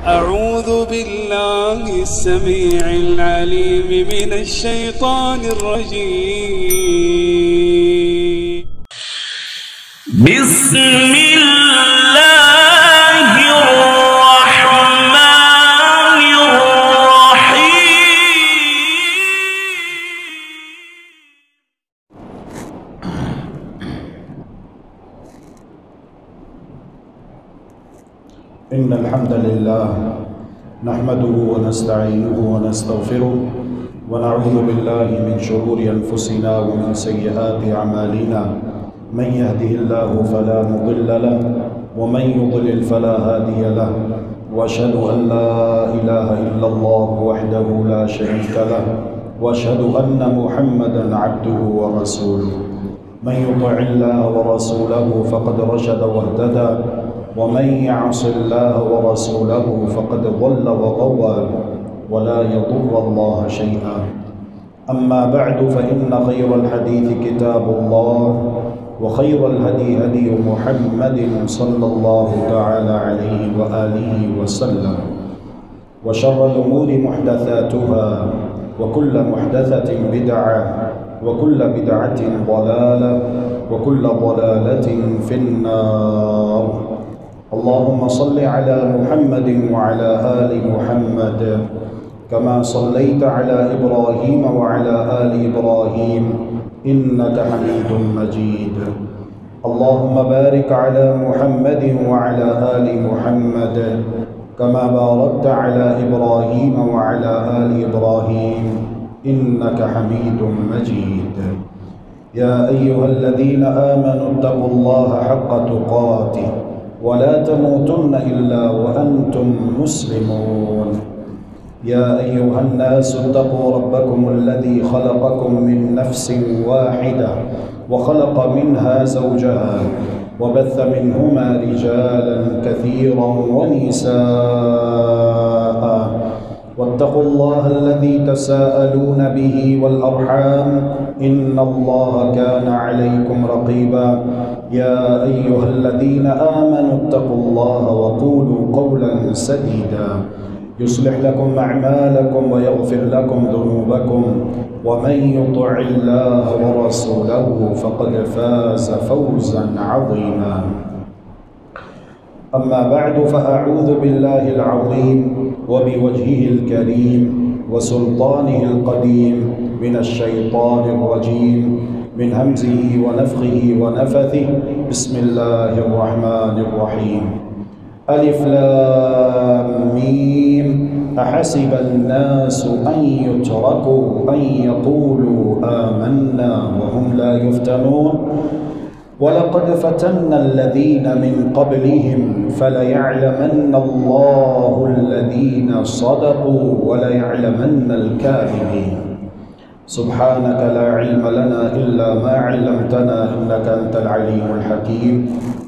أعوذ بالله السميع العليم من الشيطان الرجيم. بسم الله الرحمن الرحيم. إن الحمد لله نحمده ونستعينه ونستغفره ونعوذ بالله من شرور أنفسنا ومن سيئات أعمالنا. من يهده الله فلا مضل له ومن يضلل فلا هادي له، وأشهد أن لا إله إلا الله وحده لا شريك له، وأشهد أن محمدا عبده ورسوله. من يطع الله ورسوله فقد رشد واهتدى، ومن يعص الله ورسوله فقد ضل وغوى، ولا يضر الله شيئا. أما بعد، فإن خير الحديث كتاب الله، وخير الهدي هدي محمد صلى الله تعالى عليه وآله وسلم، وشر الأمور محدثاتها، وكل محدثة بدعة، وكل بدعة ضلالة، وكل ضلالة في النار. اللهم صل على محمد وعلى آل محمد كما صليت على إبراهيم وعلى آل إبراهيم إنك حميد مجيد. اللهم بارك على محمد وعلى آل محمد كما باركت على إبراهيم وعلى آل إبراهيم إنك حميد مجيد. يا أيها الذين آمنوا اتقوا الله حق تقاته ولا تموتن إلا وأنتم مسلمون. يا أيها الناس اتقوا ربكم الذي خلقكم من نفس واحدة وخلق منها زوجها وبث منهما رجالا كثيرا ونساء، واتقوا الله الذي تساءلون به والأرحام إن الله كان عليكم رقيبا. يا أيها الذين آمنوا اتقوا الله وقولوا قولا سديدا يصلح لكم أعمالكم ويغفر لكم ذنوبكم، ومن يطع الله ورسوله فقد فاز فوزا عظيما. أما بعد، فأعوذ بالله العظيم وبوجهه الكريم وسلطانه القديم من الشيطان الرجيم، من همزه ونفخه ونفثه. بسم الله الرحمن الرحيم. ألف لام ميم. أحسب الناس أن يتركوا أن يقولوا آمنا وهم لا يفتنون. ولقد فتنا الذين من قبلهم فليعلمن الله الذين صدقوا وليعلمن الكاذبين. سبحانك لا علم لنا إلا ما علمتنا إنك أنت العليم الحكيم.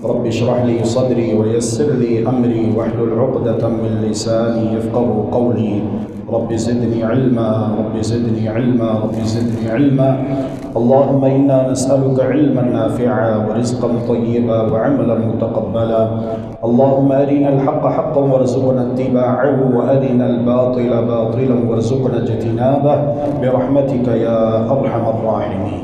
رب اشرح لي صدري ويسر لي أمري واحلل عقدة من لساني يفقهوا قولي. رب زدني علما، رب زدني علما، رب زدني علما. اللهم إنا نسألك علما نافعا ورزقا طيبا وعملا متقبلا. اللهم أرنا الحق حقا وارزقنا اتباعه، وأرنا الباطل باطلا وارزقنا اجتنابه برحمتك يا أرحم الراحمين.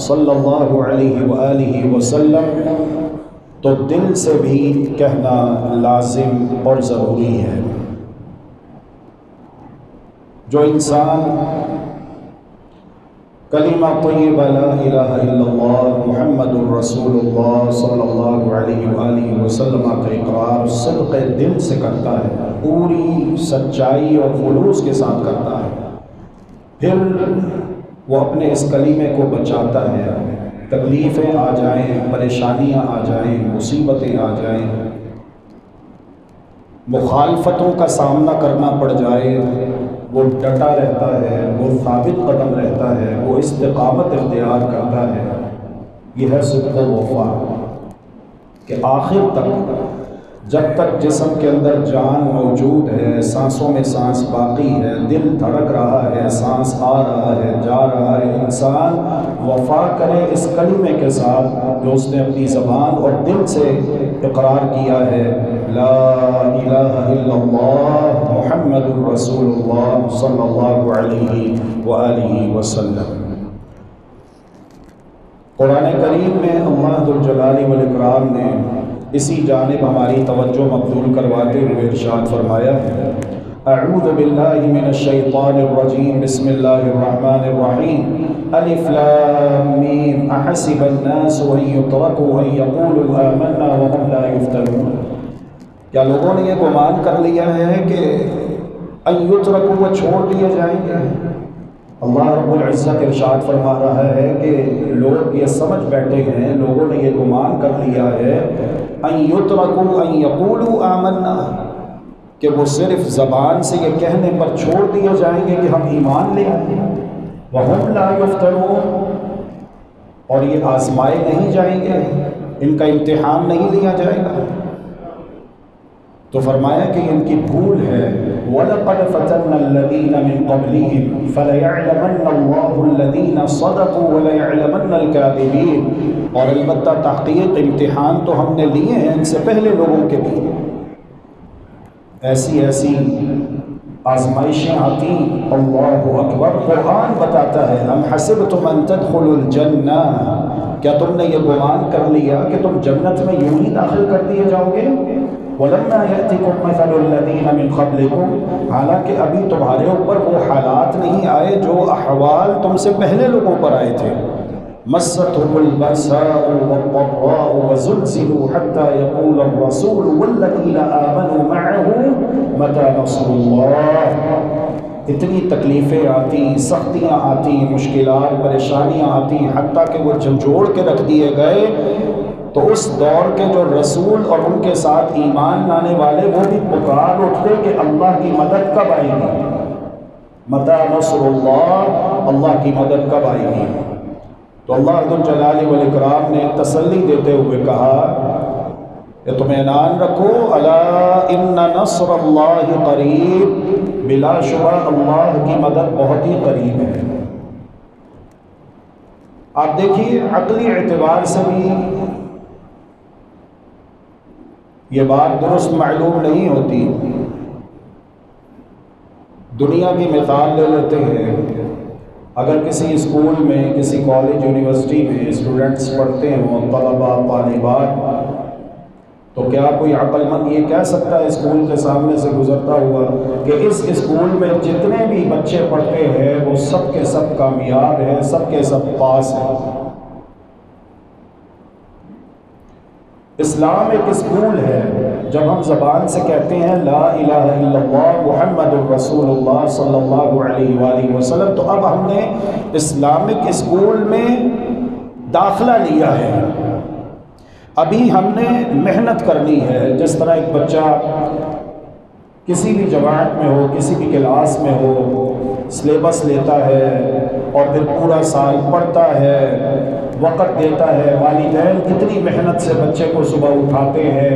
صلی اللہ علیہ وآلہ وسلم تو دل سے بھی کہنا لازم اور ضروری ہے۔ جو انسان کلمہ طیبہ لا الہ الا اللہ محمد الرسول اللہ صلی اللہ علیہ وآلہ وسلم کا اقرار صدق دل سے کرتا ہے، پوری سچائی اور خلوص کے ساتھ کرتا ہے، پھر وہ اپنے اس کلمے کو بچاتا ہے، تکلیفیں آ جائیں، پریشانیاں آ جائیں، مصیبتیں آ جائیں، مخالفتوں کا سامنا کرنا پڑ جائے، وہ ڈٹا رہتا ہے، وہ ثابت قدم رہتا ہے، وہ استقامت اختیار کرتا ہے۔ یہ ہے صدق و وفا کہ آخر تک، جب تک جسم کے اندر جان موجود ہے، سانسوں میں سانس باقی ہے، دل دھڑک رہا ہے، سانس آ رہا ہے، جا رہا ہے، انسان وفا کرے اس کلمے کے ساتھ جو اس نے اپنی زبان اور دل سے اقرار کیا ہے، لا الہ الا اللہ محمد الرسول اللہ صلی اللہ علیہ وآلہ وسلم۔ قرآن کریم میں اللہ ذو الجلال والاکرام نے اسی جانب ہماری توجہ مبذول کرواتے ہوئے ارشاد فرمایا ہے، اعوذ باللہ من الشیطان الرجیم، بسم اللہ الرحمن الرحیم، الف لام میم، احسب الناس ان یترکوا ان یقولوا آمنا وهم لا یفتنون۔ کیا لوگوں نے یہ گمان کر لیا ہے کہ ان یترکوا وہ چھوڑ دیے جائیں گے؟ اللہ رب العزت ارشاد فرما رہا ہے کہ لوگ یہ سمجھ بیٹھے ہیں، لوگوں نے یہ گمان کر لیا ہے ان یترکوا ان یقولوا آمنا، کہ وہ صرف زبان سے یہ کہنے پر چھوڑ دیے جائیں گے کہ ہم ایمان لے آئیں، وہم لا یفتنون، اور یہ آزمائے نہیں جائیں گے، ان کا امتحان نہیں لیا جائے گا۔ تو فرمایا کہ ان کی بھول ہے، وَلَقَدْ فَتَنَّا الَّذِينَ مِن قَبْلِهِمْ فَلَيَعْلَمَنَّ اللَّهُ الَّذِينَ صَدَقُوا وَلَيَعْلَمَنَّ الْكَاذِبِينَ، اور البتہ تحقیق امتحان تو ہم نے لیے ہیں ان سے پہلے لوگوں کے بھی، ایسی ایسی آزمائشیں آتی، اللہ اکبر۔ قرآن بتاتا ہے، ام حسبتم ان تدخلوا الجنہ، کیا تم نے یہ گمان کر لیا کہ تم جنت میں یوں ہی داخل کر دیے جاؤ گے؟ وَلَمَّا يَأْتِكُمْ مَثَلُ الَّذِينَ مِنْ قَبْلِكُمْ، حالانکہ ابھی تمہارے اوپر وہ حالات نہیں آئے جو احوال تم سے پہلے لوگوں پر آئے تھے، مَسَّتْهُمُ الْبَأْسَاءُ وَالضَّرَّاءُ وَزُلْزِلُوا حَتَّى يَقُولَ الرَّسُولُ وَالَّذِينَ آمَنُوا مَعَهُ مَتَىٰ نَصْرُ اللَّهِ، اتنی تکلیفیں آتی، سختیاں آتی، مشکلات، پریشانیاں آتی، حتیٰ کہ وہ جھنجھوڑ کے رکھ دیے گئے، تو اس دور کے جو رسول اور ان کے ساتھ ایمان لانے والے وہ بھی پکار اٹھتے کہ اللہ کی مدد کب آئے گی، متى نصر اللہ، اللہ کی مدد کب آئے گی؟ تو اللہ ذو الجلال والاکرام نے تسلی دیتے ہوئے کہا کہ تم اطمینان رکھو، الا ان نصر اللہ قریب، بلا شبہ اللہ کی مدد بہت ہی قریب ہے۔ آپ دیکھیے عقلی اعتبار سے بھی یہ بات درست معلوم نہیں ہوتی۔ دنیا کی مثال لے لیتے ہیں، اگر کسی اسکول میں، کسی کالج یونیورسٹی میں اسٹوڈنٹس پڑھتے ہوں، طلباء طالبات، تو کیا کوئی عقل مند یہ کہہ سکتا ہے اسکول کے سامنے سے گزرتا ہوا کہ اس اسکول میں جتنے بھی بچے پڑھتے ہیں وہ سب کے سب کامیاب ہیں، سب کے سب پاس ہیں؟ اسلام ایک اسکول ہے۔ جب ہم زبان سے کہتے ہیں لا الہ الا اللہ محمد الرسول اللہ صلی اللہ علیہ وآلہ وسلم، تو اب ہم نے اسلامک اسکول میں داخلہ لیا ہے، ابھی ہم نے محنت کرنی ہے۔ جس طرح ایک بچہ کسی بھی جماعت میں ہو، کسی بھی کلاس میں ہو، سلیبس لیتا ہے اور پھر پورا سال پڑھتا ہے، وقت دیتا ہے، والدین کتنی محنت سے بچے کو صبح اٹھاتے ہیں،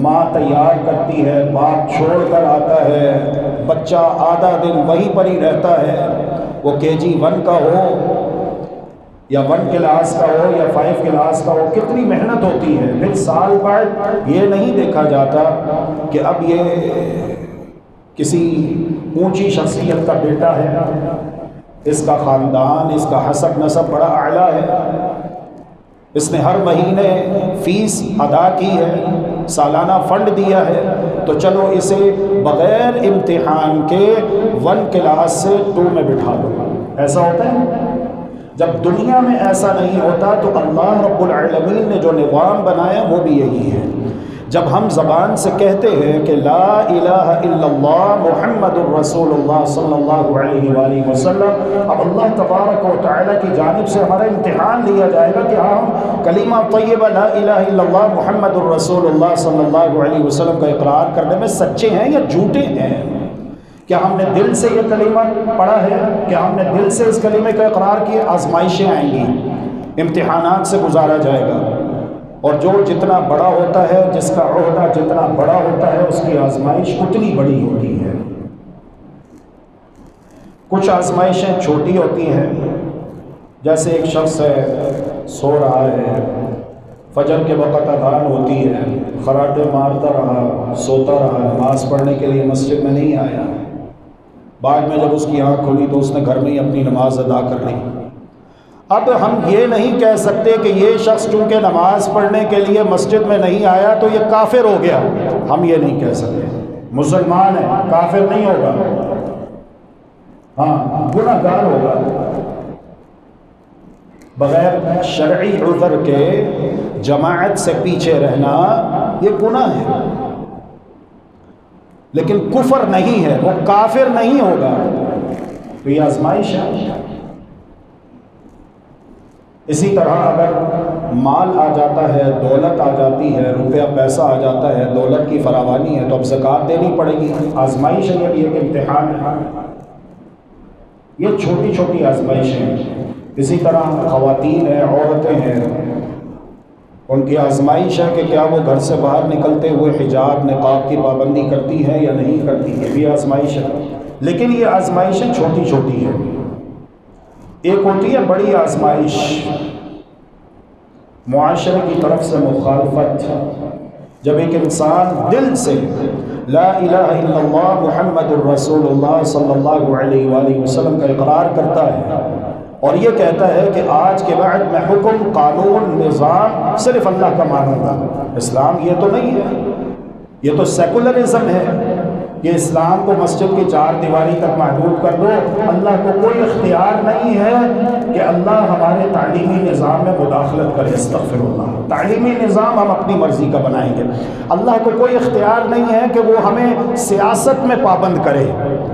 ماں تیار کرتی ہے، باپ چھوڑ کر آتا ہے، بچہ آدھا دن وہیں پر ہی رہتا ہے، وہ KG1 کا ہو یا 1 کلاس کا ہو یا 5 کلاس کا ہو، کتنی محنت ہوتی ہے۔ پھر سال بعد یہ نہیں دیکھا جاتا کہ اب یہ کسی اونچی شخصیت کا بیٹا ہے، اس کا خاندان، اس کا حسب نسب بڑا اعلیٰ ہے، اس نے ہر مہینے فیس ادا کی ہے، سالانہ فنڈ دیا ہے، تو چلو اسے بغیر امتحان کے 1 کلاس سے 2 میں بٹھا دو۔ ایسا ہوتا ہے؟ جب دنیا میں ایسا نہیں ہوتا تو اللہ رب العالمین نے جو نظام بنایا وہ بھی یہی ہے۔ جب ہم زبان سے کہتے ہیں کہ لا الہ الا اللہ محمد الرسول اللہ صلی اللہ علیہ وآلہ وسلم، اب اللہ تبارک و تعالیٰ کی جانب سے ہمارا امتحان لیا جائے گا کہ ہم کلمہ طیبہ لا الہ الا اللہ محمد الرسول اللہ صلی اللہ علیہ وسلم کا اقرار کرنے میں سچے ہیں یا جھوٹے ہیں؟ کیا ہم نے دل سے یہ کلمہ پڑھا ہے؟ کیا ہم نے دل سے اس کلمے کا اقرار کیا؟ آزمائشیں آئیں گی، امتحانات سے گزارا جائے گا، اور جو جتنا بڑا ہوتا ہے، جس کا عہدہ جتنا بڑا ہوتا ہے، اس کی آزمائش اتنی بڑی ہوتی ہے۔ کچھ آزمائشیں چھوٹی ہوتی ہیں، جیسے ایک شخص ہے، سو رہا ہے، فجر کے وقت اذان ہوتی ہے، خراٹے مارتا رہا، سوتا رہا، نماز پڑھنے کے لیے مسجد میں نہیں آیا، بعد میں جب اس کی آنکھ کھلی تو اس نے گھر میں ہی اپنی نماز ادا کر لی۔ اب ہم یہ نہیں کہہ سکتے کہ یہ شخص چونکہ نماز پڑھنے کے لیے مسجد میں نہیں آیا تو یہ کافر ہو گیا، ہم یہ نہیں کہہ سکتے۔ مسلمان ہے، کافر نہیں ہوگا، ہاں گناہ گار ہوگا۔ بغیر شرعی عذر کے جماعت سے پیچھے رہنا یہ گناہ ہے، لیکن کفر نہیں ہے، وہ کافر نہیں ہوگا۔ تو یہ آزمائش ہے۔ اسی طرح اگر مال آ جاتا ہے، دولت آ جاتی ہے، روپیہ پیسہ آ جاتا ہے، دولت کی فراوانی ہے، تو اب زکوٰۃ دینی پڑے گی، آزمائش ہے، یہ ایک امتحان ہے۔ یہ چھوٹی چھوٹی آزمائشیں ہیں۔ اسی طرح خواتین ہیں، عورتیں ہیں، ان کی آزمائش ہے کہ کیا وہ گھر سے باہر نکلتے ہوئے حجاب نقاب کی پابندی کرتی ہیں یا نہیں کرتی، یہ بھی آزمائش ہے۔ لیکن یہ آزمائشیں چھوٹی چھوٹی ہیں۔ ایک ہوتی ہے بڑی آزمائش، معاشرے کی طرف سے مخالفت، جب ایک انسان دل سے لا الہ الا اللہ محمد الرسول اللہ صلی اللہ علیہ وآلہ وسلم کا اقرار کرتا ہے اور یہ کہتا ہے کہ آج کے بعد میں حکم، قانون، نظام صرف اللہ کا مانوں گا۔ اسلام یہ تو نہیں ہے، یہ تو سیکولرزم ہے کہ اسلام کو مسجد کی 4 دیواری تک محدود کر دو۔ اللہ کو کوئی اختیار نہیں ہے کہ اللہ ہمارے تعلیمی نظام میں مداخلت کرے، استغفر اللہ۔ تعلیمی نظام ہم اپنی مرضی کا بنائیں گے، اللہ کو کوئی اختیار نہیں ہے کہ وہ ہمیں سیاست میں پابند کرے،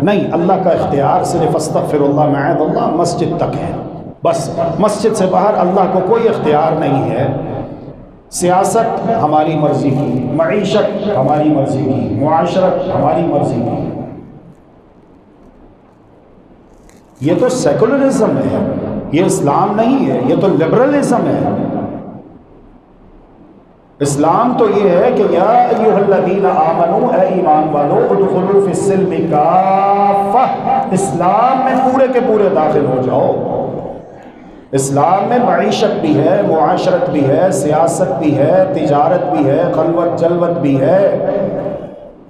نہیں، اللہ کا اختیار صرف استغفر اللہ معاذ اللہ مسجد تک ہے، بس مسجد سے باہر اللہ کو کوئی اختیار نہیں ہے۔ سیاست ہماری مرضی کی، معیشت ہماری مرضی کی، معاشرت ہماری مرضی کی۔ یہ تو سیکولرزم ہے، یہ اسلام نہیں ہے، یہ تو لبرلزم ہے۔ اسلام تو یہ ہے کہ یا ایھا الذین آمنوا، اے ایمان والو، ادخلوا فی السلم کافہ، اسلام میں پورے کے پورے داخل ہو جاؤ۔ اسلام میں معیشت بھی ہے، معاشرت بھی ہے، سیاست بھی ہے، تجارت بھی ہے، خلوت جلوت بھی ہے،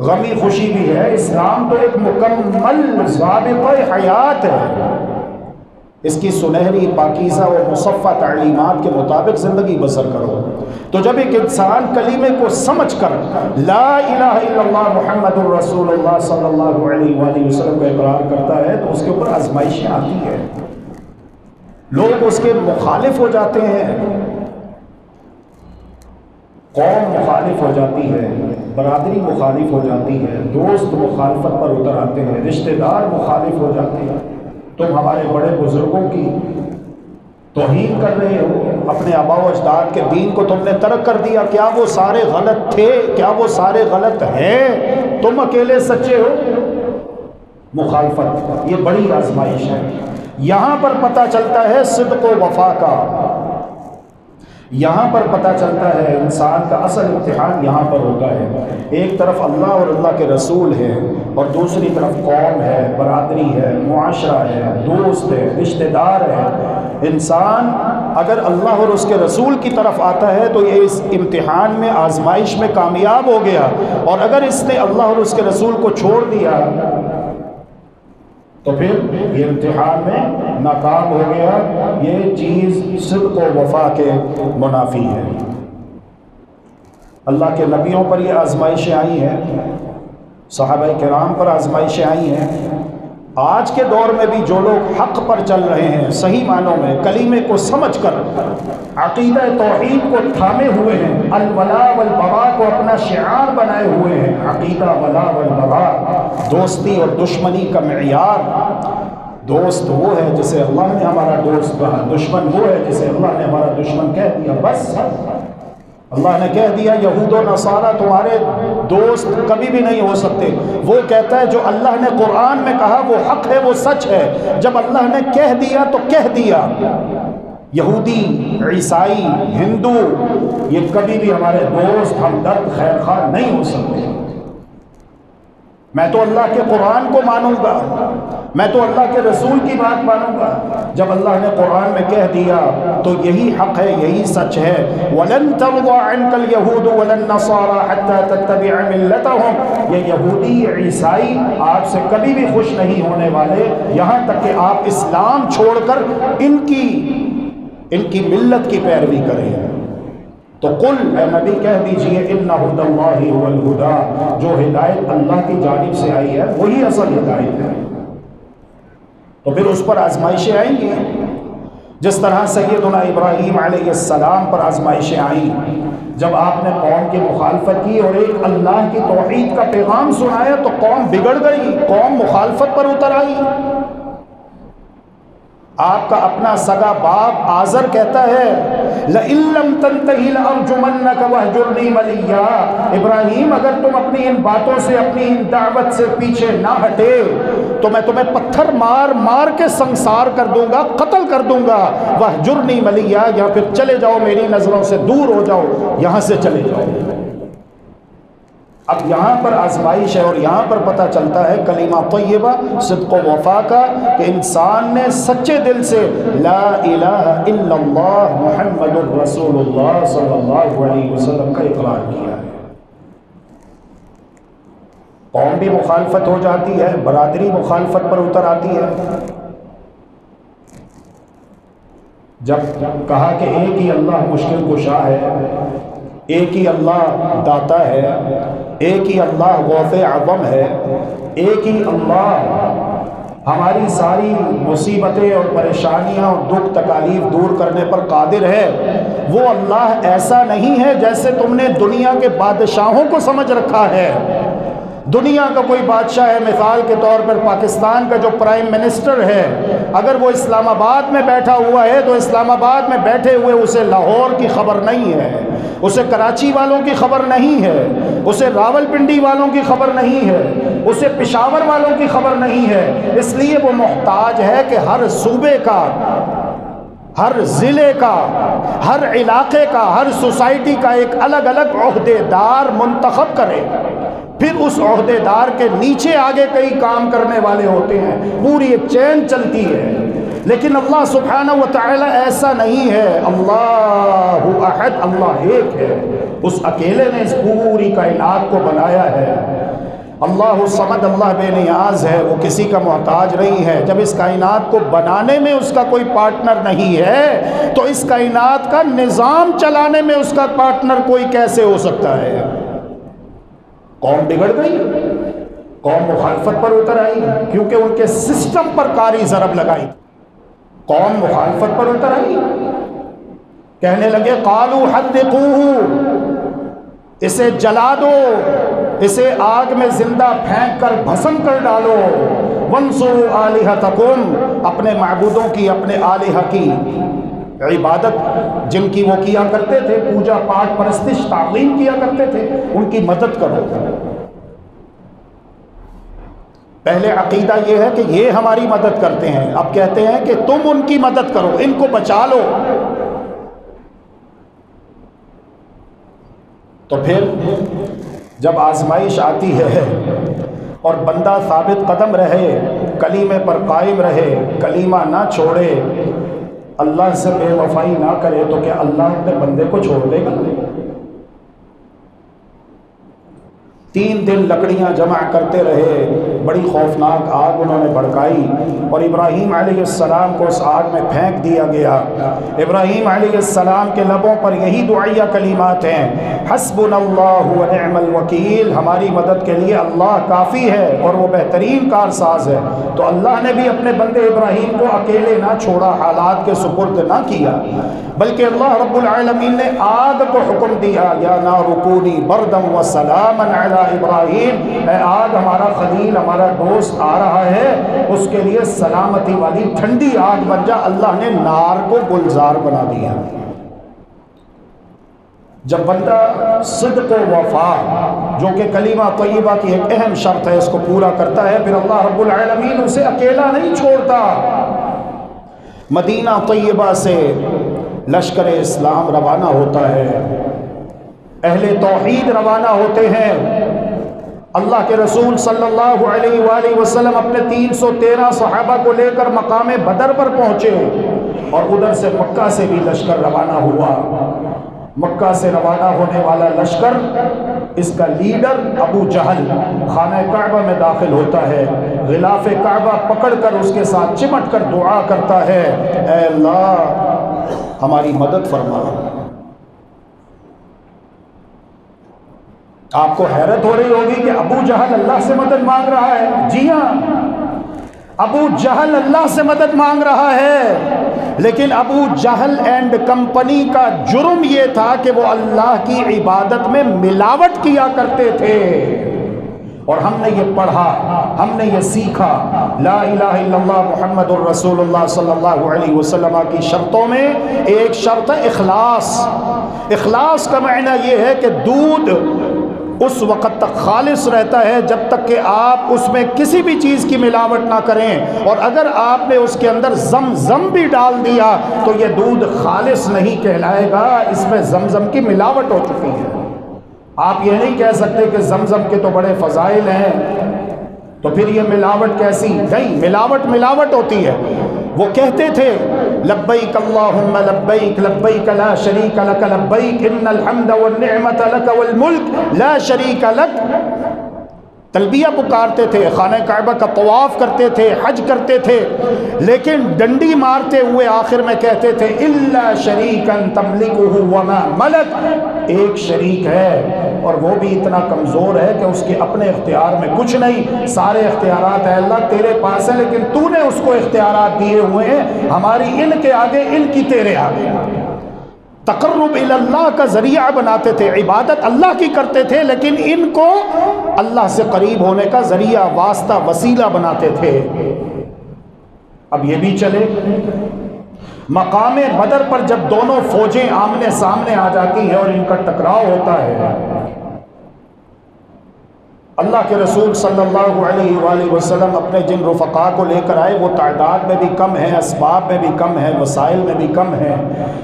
غمی خوشی بھی ہے۔ اسلام تو ایک مکمل ضابطۂ حیات ہے، اس کی سنہری پاکیزہ و مصفہ تعلیمات کے مطابق زندگی بسر کرو۔ تو جب ایک انسان کلمے کو سمجھ کر لا الہ الا اللہ محمد الرسول اللہ صلی اللہ علیہ وآلہ وسلم کا اقرار کرتا ہے تو اس کے اوپر آزمائشیں آتی ہیں، لوگ اس کے مخالف ہو جاتے ہیں، قوم مخالف ہو جاتی ہے، برادری مخالف ہو جاتی ہے، دوست مخالفت پر اتر آتے ہیں، رشتہ دار مخالف ہو جاتے ہیں۔ تم ہمارے بڑے بزرگوں کی توہین کر رہے ہو، اپنے آباء و اجداد کے دین کو تم نے ترک کر دیا، کیا وہ سارے غلط تھے؟ کیا وہ سارے غلط ہیں؟ تم اکیلے سچے ہو؟ مخالفت یہ بڑی آزمائش ہے۔ یہاں پر پتہ چلتا ہے صدق و وفا کا، یہاں پر پتہ چلتا ہے انسان کا اصل امتحان یہاں پر ہوتا ہے۔ ایک طرف اللہ اور اللہ کے رسول ہے اور دوسری طرف قوم ہے، برادری ہے، معاشرہ ہے، دوست ہے، رشتہ دار ہے۔ انسان اگر اللہ اور اس کے رسول کی طرف آتا ہے تو یہ اس امتحان میں، آزمائش میں کامیاب ہو گیا، اور اگر اس نے اللہ اور اس کے رسول کو چھوڑ دیا تو پھر یہ امتحان میں ناکام ہو گیا، یہ چیز صدق و وفا کے منافی ہے۔ اللہ کے نبیوں پر یہ آزمائشیں آئی ہیں، صحابہ کرام پر آزمائشیں آئی ہیں۔ آج کے دور میں بھی جو لوگ حق پر چل رہے ہیں، صحیح معنوں میں کلمے کو سمجھ کر عقیدہ توحید کو تھامے ہوئے ہیں، الولا والبراء کو اپنا شعار بنائے ہوئے ہیں، عقیدہ ولا والبراء، دوستی اور دشمنی کا معیار، دوست وہ ہے جسے اللہ نے ہمارا دوست کہا، دشمن وہ ہے جسے اللہ نے ہمارا دشمن کہہ دیا۔ بس اللہ نے کہہ دیا یہود و نصارہ تمہارے دوست کبھی بھی نہیں ہو سکتے۔ وہ کہتا ہے جو اللہ نے قرآن میں کہا وہ حق ہے، وہ سچ ہے، جب اللہ نے کہہ دیا تو کہہ دیا۔ یہودی، عیسائی، ہندو یہ کبھی بھی ہمارے دوست، ہمدرد، خیر خواہ نہیں ہو سکتے۔ میں تو اللہ کے قرآن کو مانوں گا، میں تو اللہ کے رسول کی بات مانوں گا۔ جب اللہ نے قرآن میں کہہ دیا تو یہی حق ہے، یہی سچ ہے۔ وَلَن تَرْضَىٰ عَنْكَ الْيَهُودُ وَلَا النَّصَارَىٰ حَتَّىٰ تَتَّبِعَ مِلَّتَهُمْ، یہ یہودی، عیسائی آپ سے کبھی بھی خوش نہیں ہونے والے یہاں تک کہ آپ اسلام چھوڑ کر ان کی ملت کی پیروی کریں۔ تو قل اے نبی کہہ دیجئے ان ھدی اللہ ھو الھدی، جو ہدایت اللہ کی جانب سے آئی ہے وہی اصل ہدایت ہے۔ تو پھر اس پر آزمائشیں آئیں گی، جس طرح سیدنا ابراہیم علیہ السلام پر آزمائشیں آئیں جب آپ نے قوم کی مخالفت کی اور ایک اللہ کی توحید کا پیغام سنایا تو قوم بگڑ گئی، قوم مخالفت پر اتر آئی۔ آپ کا اپنا سگا باپ آزر کہتا ہے لَإِن لَّمْ تَنْتَهِ لَأَرْجُمَنَّكَ وَاهْجُرْنِي مَلِيًّا، ابراہیم اگر تم اپنی ان باتوں سے، اپنی ان دعوت سے پیچھے نہ ہٹے تو میں تمہیں پتھر مار مار کے سنسار کر دوں گا، قتل کر دوں گا۔ وَاهْجُرْنِي مَلِيًّا، یا پھر چلے جاؤ، میری نظروں سے دور ہو جاؤ، یہاں سے چلے جاؤ۔ اب یہاں پر آزمائش ہے اور یہاں پر پتہ چلتا ہے کلمہ طیبہ، صدق و وفا کا، کہ انسان نے سچے دل سے لا الہ الا اللہ محمد الرسول اللہ صلی اللہ علیہ وسلم کا اقرار کیا ہے۔ قوم بھی مخالفت ہو جاتی ہے، برادری مخالفت پر اتر آتی ہے۔ جب کہا کہ ایک ہی اللہ مشکل کشا ہے، ایک ہی اللہ داتا ہے، ایک ہی اللہ غوث اعظم ہے، ایک ہی اللہ ہماری ساری مصیبتیں اور پریشانیاں اور دکھ تکالیف دور کرنے پر قادر ہے، وہ اللہ ایسا نہیں ہے جیسے تم نے دنیا کے بادشاہوں کو سمجھ رکھا ہے۔ دنیا کا کوئی بادشاہ ہے، مثال کے طور پر پاکستان کا جو پرائم منسٹر ہے، اگر وہ اسلام آباد میں بیٹھا ہوا ہے تو اسلام آباد میں بیٹھے ہوئے اسے لاہور کی خبر نہیں ہے، اسے کراچی والوں کی خبر نہیں ہے، اسے راول پنڈی والوں کی خبر نہیں ہے، اسے پشاور والوں کی خبر نہیں ہے۔ اس لیے وہ محتاج ہے کہ ہر صوبے کا، ہر ضلع کا، ہر علاقے کا، ہر سوسائٹی کا ایک الگ الگ عہدے دار منتخب کرے، پھر اس عہدے دار کے نیچے آگے کئی کام کرنے والے ہوتے ہیں، پوری ایک چین چلتی ہے۔ لیکن اللہ سبحانہ و تعالی ایسا نہیں ہے، اللہ احد، اللہ ایک ہے، اس اکیلے نے اس پوری کائنات کو بنایا ہے۔ اللہ الصمد، اللہ بے نیاز ہے، وہ کسی کا محتاج نہیں ہے۔ جب اس کائنات کو بنانے میں اس کا کوئی پارٹنر نہیں ہے تو اس کائنات کا نظام چلانے میں اس کا پارٹنر کوئی کیسے ہو سکتا ہے؟ قوم بگڑ گئی، قوم مخالفت پر اتر آئی کیونکہ ان کے سسٹم پر کاری ضرب لگائی۔ قوم مخالفت پر اتر آئی، کہنے لگے قالوا حرقوہ، اسے جلا دو، اسے آگ میں زندہ پھینک کر بھسم کر ڈالو، وانصروا آلہتکم، اپنے معبودوں کی، اپنے آلہہ کی عبادت جن کی وہ کیا کرتے تھے، پوجا پاٹ پرستش تعظیم کیا کرتے تھے، ان کی مدد کرو۔ پہلے عقیدہ یہ ہے کہ یہ ہماری مدد کرتے ہیں، اب کہتے ہیں کہ تم ان کی مدد کرو، ان کو بچا لو۔ تو پھر جب آزمائش آتی ہے اور بندہ ثابت قدم رہے، کلیمے پر قائم رہے، کلیمہ نہ چھوڑے، اللہ سے بے وفائی نہ کرے، تو کیا اللہ اپنے بندے کو چھوڑ دے گا؟ 3 دن لکڑیاں جمع کرتے رہے، بڑی خوفناک آگ انہوں نے بھڑکائی اور ابراہیم علیہ السلام کو اس آگ میں پھینک دیا گیا۔ ابراہیم علیہ السلام کے لبوں پر یہی دعائیہ کلمات ہیں، حسبنا اللہ و نعم الوکیل، ہماری مدد کے لیے اللہ کافی ہے اور وہ بہترین کارساز ہے۔ تو اللہ نے بھی اپنے بندے ابراہیم کو اکیلے نہ چھوڑا، حالات کے سپرد نہ کیا، بلکہ اللہ رب العالمین نے آگ کو حکم دیا، یا نار کونی بردا و سلاما علی ابراہیم، اے آگ ہمارا خلیل ہمارا دوست آ رہا ہے، اس کے لیے سلامتی والی ٹھنڈی آگ بن جا۔ اللہ نے نار کو گلزار بنا دیا۔ جب بندہ صدق و وفا جو کہ کلمہ طیبہ کی ایک اہم شرط ہے اس کو پورا کرتا ہے، پھر اللہ رب العالمین اسے اکیلا نہیں چھوڑتا۔ مدینہ طیبہ سے لشکر اسلام روانہ ہوتا ہے، اہل توحید روانہ ہوتے ہیں۔ اللہ کے رسول صلی اللہ علیہ وآلہ وسلم اپنے 313 صحابہ کو لے کر مقام بدر پر پہنچے، اور ادھر سے مکہ سے بھی لشکر روانہ ہوا۔ مکہ سے روانہ ہونے والا لشکر، اس کا لیڈر ابو جہل خانہ کعبہ میں داخل ہوتا ہے، غلاف کعبہ پکڑ کر اس کے ساتھ چمٹ کر دعا کرتا ہے، اے اللہ ہماری مدد فرما۔ آپ کو حیرت ہو رہی ہوگی کہ ابو جہل اللہ سے مدد مانگ رہا ہے۔ جی ہاں، ابو جہل اللہ سے مدد مانگ رہا ہے، لیکن ابو جہل اینڈ کمپنی کا جرم یہ تھا کہ وہ اللہ کی عبادت میں ملاوٹ کیا کرتے تھے۔ اور ہم نے یہ پڑھا، ہم نے یہ سیکھا، لا الہ الا اللہ محمد الرسول اللہ صلی اللہ علیہ وسلم کی شرطوں میں ایک شرط ہے اخلاص۔ اخلاص کا معنی یہ ہے کہ دودھ اس وقت تک خالص رہتا ہے جب تک کہ آپ اس میں کسی بھی چیز کی ملاوٹ نہ کریں، اور اگر آپ نے اس کے اندر زمزم بھی ڈال دیا تو یہ دودھ خالص نہیں کہلائے گا، اس میں زمزم کی ملاوٹ ہو چکی ہے۔ آپ یہ نہیں کہہ سکتے کہ زمزم کے تو بڑے فضائل ہیں، تو پھر یہ ملاوٹ کیسی؟ نہیں، ملاوٹ ہوتی ہے۔ وہ کہتے تھے لبیک اللہم لبیک لبیک لا شریک لک لبیک ان الحمد والنعمت لک والملک لا شریک لک۔ تلبیہ پکارتے تھے، خانہ کعبہ کا طواف کرتے تھے، حج کرتے تھے، لیکن ڈنڈی مارتے ہوئے آخر میں کہتے تھے الا شریکا تملکہ وما ملک، ایک شریک ہے اور وہ بھی اتنا کمزور ہے کہ اس کے اپنے اختیار میں کچھ نہیں، سارے اختیارات اے اللہ تیرے پاس ہیں، لیکن تو نے اس کو اختیارات دیے ہوئے ہیں، ہماری ان کے آگے ان کی تیرے آگے۔ تقرب اللہ کا ذریعہ بناتے تھے، عبادت اللہ کی کرتے تھے، لیکن ان کو اللہ سے قریب ہونے کا ذریعہ، واسطہ، وسیلہ بناتے تھے۔ اب یہ بھی چلے، مقام بدر پر جب دونوں فوجیں آمنے سامنے آ جاتی ہیں اور ان کا ٹکراؤ ہوتا ہے، اللہ کے رسول صلی اللہ علیہ وآلہ وسلم اپنے جن رفقا کو لے کر آئے وہ تعداد میں بھی کم ہیں، اسباب میں بھی کم ہیں، وسائل میں بھی کم ہیں،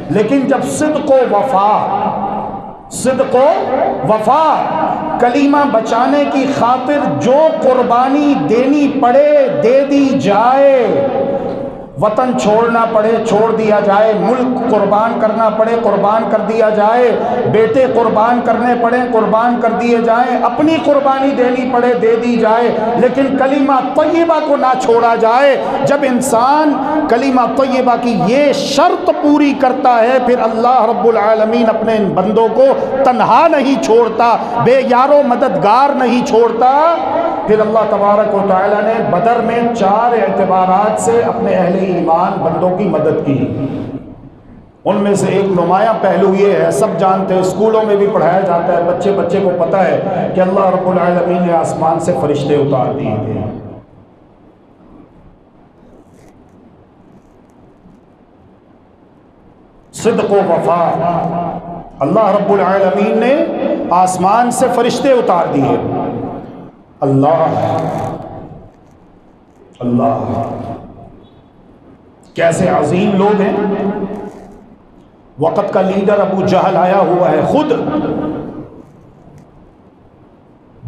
لیکن جب صدق و وفا کلمہ بچانے کی خاطر جو قربانی دینی پڑے دے دی جائے، وطن چھوڑنا پڑے چھوڑ دیا جائے، ملک قربان کرنا پڑے قربان کر دیا جائے، بیٹے قربان کرنے پڑے قربان کر دیے جائیں، اپنی قربانی دینی پڑے دے دی جائے، لیکن کلمہ طیبہ کو نہ چھوڑا جائے۔ جب انسان کلمہ طیبہ کی یہ شرط پوری کرتا ہے، پھر اللہ رب العالمین اپنے ان بندوں کو تنہا نہیں چھوڑتا، بے یار و مددگار نہیں چھوڑتا۔ پھر اللہ تبارک و تعالی نے بدر میں 4 اعتبارات سے اپنے اہل ایمان بندوں کی مدد کی۔ ان میں سے ایک نمایاں پہلو یہ ہے، سب جانتے ہیں، اسکولوں میں بھی پڑھایا جاتا ہے، بچے کو پتہ ہے کہ اللہ رب العالمین نے آسمان سے فرشتے اتار دیے تھے۔ صدق و وفا، اللہ رب العالمین نے آسمان سے فرشتے اتار دیے۔ اللہ کیسے عظیم لوگ ہیں۔ وقت کا لیڈر ابو جہل آیا ہوا ہے، خود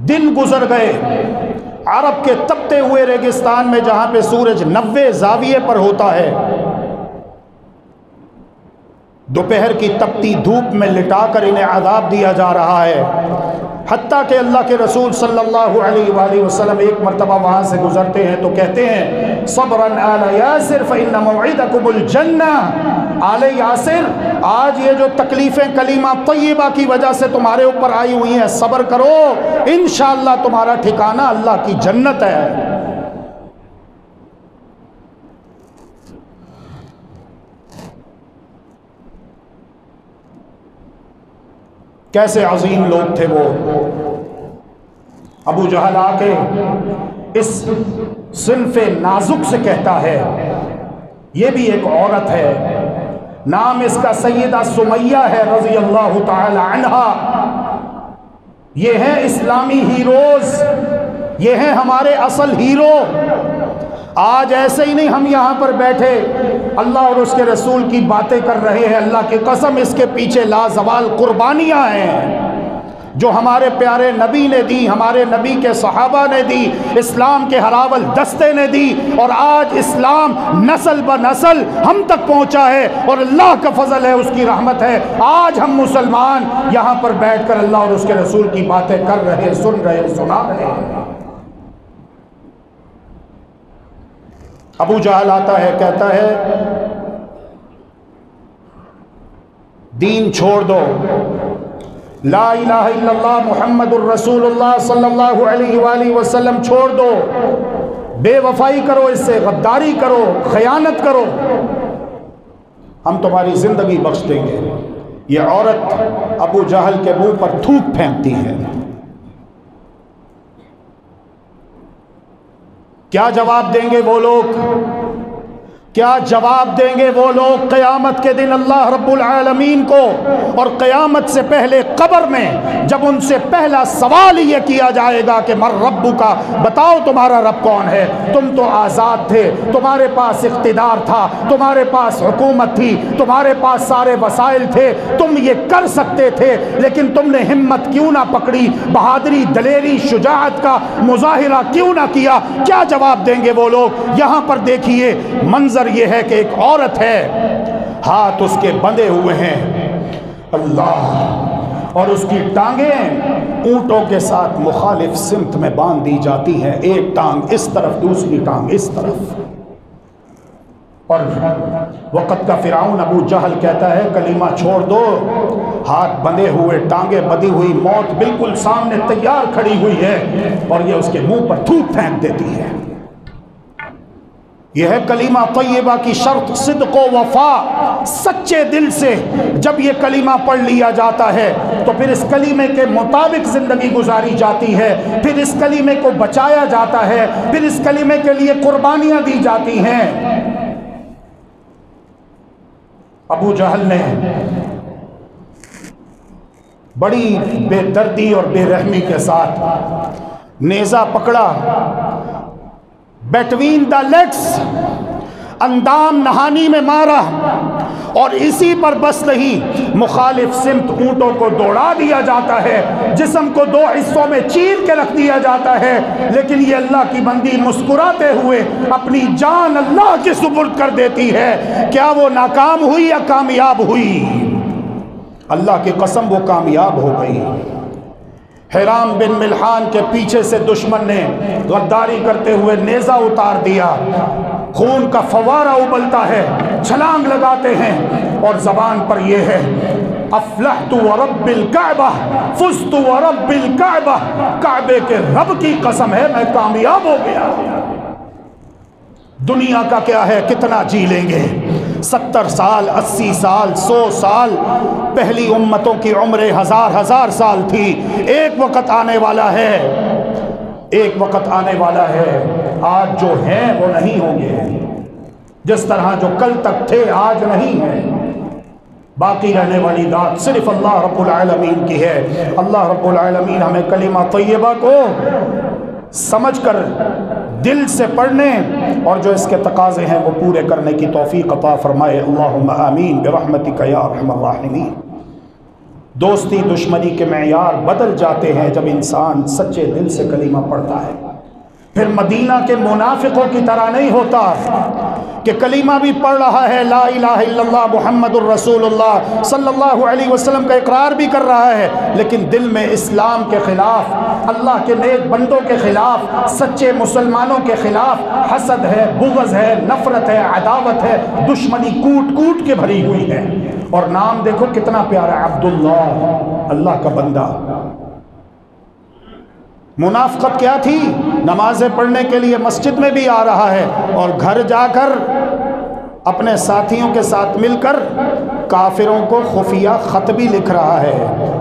دن گزر گئے عرب کے تپتے ہوئے ریگستان میں، جہاں پہ سورج 90 زاویے پر ہوتا ہے، دوپہر کی تپتی دھوپ میں لٹا کر انہیں عذاب دیا جا رہا ہے۔ حتیٰ کہ اللہ کے رسول صلی اللہ علیہ وآلہ وسلم ایک مرتبہ وہاں سے گزرتے ہیں تو کہتے ہیں صبراً آل یاسر فإن موعدکم الجنہ، آل یاسر آج یہ جو تکلیفیں کلمہ طیبہ کی وجہ سے تمہارے اوپر آئی ہوئی ہیں صبر کرو، انشاءاللہ تمہارا ٹھکانہ اللہ کی جنت ہے۔ کیسے عظیم لوگ تھے وہ۔ ابو جہل آ کے اس صنف نازک سے کہتا ہے، یہ بھی ایک عورت ہے، نام اس کا سیدہ سمیہ ہے رضی اللہ تعالی عنہا، یہ ہیں اسلامی ہیروز، یہ ہیں ہمارے اصل ہیرو۔ آج ایسے ہی نہیں ہم یہاں پر بیٹھے اللہ اور اس کے رسول کی باتیں کر رہے ہیں، اللہ کی قسم اس کے پیچھے لازوال قربانیاں ہیں جو ہمارے پیارے نبی نے دی، ہمارے نبی کے صحابہ نے دی، اسلام کے ہراول دستے نے دی، اور آج اسلام نسل بہ نسل ہم تک پہنچا ہے، اور اللہ کا فضل ہے، اس کی رحمت ہے، آج ہم مسلمان یہاں پر بیٹھ کر اللہ اور اس کے رسول کی باتیں کر رہے، سن رہے، سنا رہے ہیں۔ ابو جہل آتا ہے، کہتا ہے دین چھوڑ دو، لا الہ الا اللہ محمد الرسول اللہ صلی اللہ علیہ وآلہ وسلم چھوڑ دو، بے وفائی کرو، اس سے غداری کرو، خیانت کرو، ہم تمہاری زندگی بخش دیں گے۔ یہ عورت ابو جہل کے منہ پر تھوک پھینکتی ہے۔ کیا جواب دیں گے وہ لوگ؟ کیا جواب دیں گے وہ لوگ قیامت کے دن اللہ رب العالمین کو؟ اور قیامت سے پہلے قبر میں جب ان سے پہلا سوال یہ کیا جائے گا کہ من ربک، بتاؤ تمہارا رب کون ہے؟ تم تو آزاد تھے، تمہارے پاس اقتدار تھا، تمہارے پاس حکومت تھی، تمہارے پاس سارے وسائل تھے، تم یہ کر سکتے تھے، لیکن تم نے ہمت کیوں نہ پکڑی، بہادری، دلیری، شجاعت کا مظاہرہ کیوں نہ کیا؟ کیا جواب دیں گے وہ لوگ؟ یہاں پر دیکھیے منظر یہ ہے کہ ایک عورت ہے، ہاتھ اس کے بندھے ہوئے ہیں اللہ، اور اس کی ٹانگیں اونٹوں کے ساتھ مخالف سمت میں باندھ دی جاتی ہیں، ایک ٹانگ اس طرف، دوسری ٹانگ اس طرف۔ اور وقت کا فرعون ابو جہل کہتا ہے کلمہ چھوڑ دو، ہاتھ بندھے ہوئے، ٹانگیں بندھی ہوئی، موت بالکل سامنے تیار کھڑی ہوئی ہے، اور یہ اس کے منہ پر تھوک پھینک دیتی ہے۔ یہ ہے کلمہ طیبہ کی شرط، صدق و وفا۔ سچے دل سے جب یہ کلمہ پڑھ لیا جاتا ہے تو پھر اس کلمے کے مطابق زندگی گزاری جاتی ہے، پھر اس کلمے کو بچایا جاتا ہے، پھر اس کلمے کے لیے قربانیاں دی جاتی ہیں۔ ابو جہل نے بڑی بے دردی اور بے رحمی کے ساتھ نیزہ پکڑا، بیٹوین دا لیگز، اندام نہانی میں مارا، اور اسی پر بس نہیں، مخالف سمت اونٹوں کو دوڑا دیا جاتا ہے، جسم کو دو حصوں میں چیر کے رکھ دیا جاتا ہے، لیکن یہ اللہ کی بندی مسکراتے ہوئے اپنی جان اللہ کے سپرد کر دیتی ہے۔ کیا وہ ناکام ہوئی یا کامیاب ہوئی؟ اللہ کی قسم وہ کامیاب ہو گئی۔ حرام بن ملحان کے پیچھے سے دشمن نے غداری کرتے ہوئے نیزہ اتار دیا، خون کا فوارہ ابلتا ہے، چھلانگ لگاتے ہیں، اور زبان پر یہ ہے افلحت ورب الکعبہ، فزت ورب الکعبہ، کعبے کے رب کی قسم ہے میں کامیاب ہو گیا۔ دنیا کا کیا ہے، کتنا جی لیں گے؟ 70 سال، 80 سال، 100 سال، پہلی امتوں کی عمریں ہزار سال تھی۔ ایک وقت آنے والا ہے، ایک وقت آنے والا ہے، آج جو ہیں وہ نہیں ہوں گے، جس طرح جو کل تک تھے آج نہیں ہیں۔ باقی رہنے والی ذات صرف اللہ رب العالمین کی ہے۔ اللہ رب العالمین ہمیں کلمہ طیبہ کو سمجھ کر دل سے پڑھنے اور جو اس کے تقاضے ہیں وہ پورے کرنے کی توفیق عطا فرمائے۔ اللہم آمین برحمتک یا ارحم الراحمین۔ دوستی دشمنی کے معیار بدل جاتے ہیں جب انسان سچے دل سے کلمہ پڑھتا ہے، پھر مدینہ کے منافقوں کی طرح نہیں ہوتا کہ کلمہ بھی پڑھ رہا ہے، لا الہ الا اللہ محمد الرسول اللہ صلی اللہ علیہ وسلم کا اقرار بھی کر رہا ہے، لیکن دل میں اسلام کے خلاف، اللہ کے نیک بندوں کے خلاف، سچے مسلمانوں کے خلاف حسد ہے، بغض ہے، نفرت ہے، عداوت ہے، دشمنی کوٹ کوٹ کے بھری ہوئی ہے۔ اور نام دیکھو کتنا پیارا، عبداللہ، اللہ کا بندہ۔ منافقت کیا تھی؟ نمازیں پڑھنے کے لیے مسجد میں بھی آ رہا ہے اور گھر جا کر اپنے ساتھیوں کے ساتھ مل کر کافروں کو خفیہ خط بھی لکھ رہا ہے،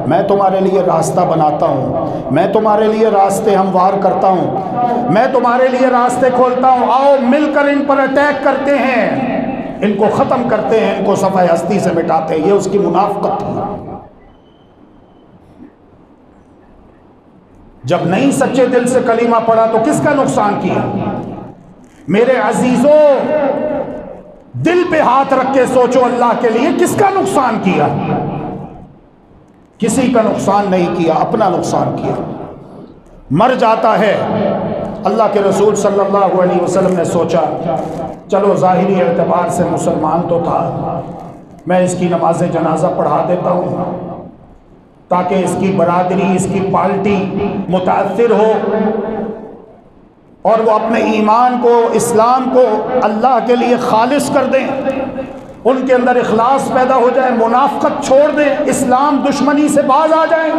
میں تمہارے لیے راستہ بناتا ہوں، میں تمہارے لیے راستے ہموار کرتا ہوں، میں تمہارے لیے راستے کھولتا ہوں، آؤ مل کر ان پر اٹیک کرتے ہیں، ان کو ختم کرتے ہیں، ان کو صفحہ ہستی سے مٹاتے ہیں۔ یہ اس کی منافقت تھی۔ جب نہیں سچے دل سے کلمہ پڑھا تو کس کا نقصان کیا؟ میرے عزیزوں، دل پہ ہاتھ رکھ کے سوچو، اللہ کے لیے کس کا نقصان کیا؟ کسی کا نقصان نہیں کیا، اپنا نقصان کیا۔ مر جاتا ہے، اللہ کے رسول صلی اللہ علیہ وسلم نے سوچا چلو ظاہری اعتبار سے مسلمان تو تھا، میں اس کی نماز جنازہ پڑھا دیتا ہوں تاکہ اس کی برادری، اس کی پارٹی متاثر ہو اور وہ اپنے ایمان کو، اسلام کو اللہ کے لیے خالص کر دیں، ان کے اندر اخلاص پیدا ہو جائے، منافقت چھوڑ دیں، اسلام دشمنی سے باز آ جائیں،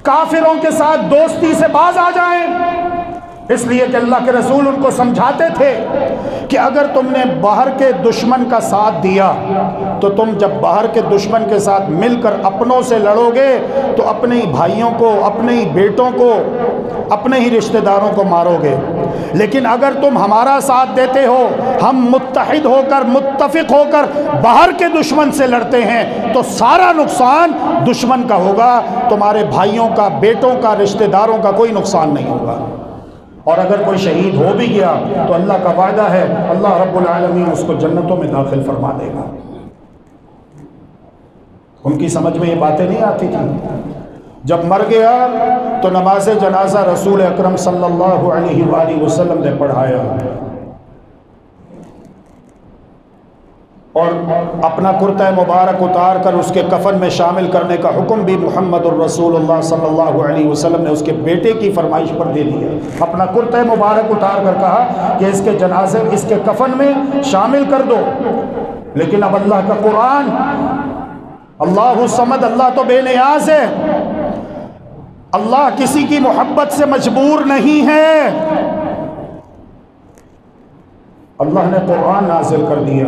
کافروں کے ساتھ دوستی سے باز آ جائیں۔ اس لیے کہ اللہ کے رسول ان کو سمجھاتے تھے کہ اگر تم نے باہر کے دشمن کا ساتھ دیا تو تم جب باہر کے دشمن کے ساتھ مل کر اپنوں سے لڑو گے تو اپنے ہی بھائیوں کو، اپنے ہی بیٹوں کو، اپنے ہی رشتہ داروں کو مارو گے، لیکن اگر تم ہمارا ساتھ دیتے ہو، ہم متحد ہو کر، متفق ہو کر باہر کے دشمن سے لڑتے ہیں تو سارا نقصان دشمن کا ہوگا، تمہارے بھائیوں کا، بیٹوں کا، رشتہ داروں کا کوئی نقصان نہیں ہوگا۔ اور اگر کوئی شہید ہو بھی گیا تو اللہ کا وعدہ ہے اللہ رب العالمین اس کو جنتوں میں داخل فرما دے گا۔ ان کی سمجھ میں یہ باتیں نہیں آتی تھی۔ جب مر گیا تو نماز جنازہ رسول اکرم صلی اللہ علیہ وآلہ وسلم نے پڑھایا اور اپنا کرتہ مبارک اتار کر اس کے کفن میں شامل کرنے کا حکم بھی محمد الرسول اللہ صلی اللہ علیہ وسلم نے اس کے بیٹے کی فرمائش پر دے دیا۔ اپنا کرتہ مبارک اتار کر کہا کہ اس کے جنازے، اس کے کفن میں شامل کر دو۔ لیکن اب اللہ کا قرآن، اللہ الصمد، اللہ تو بے نیاز ہے، اللہ کسی کی محبت سے مجبور نہیں ہے۔ اللہ نے قرآن نازل کر دیا،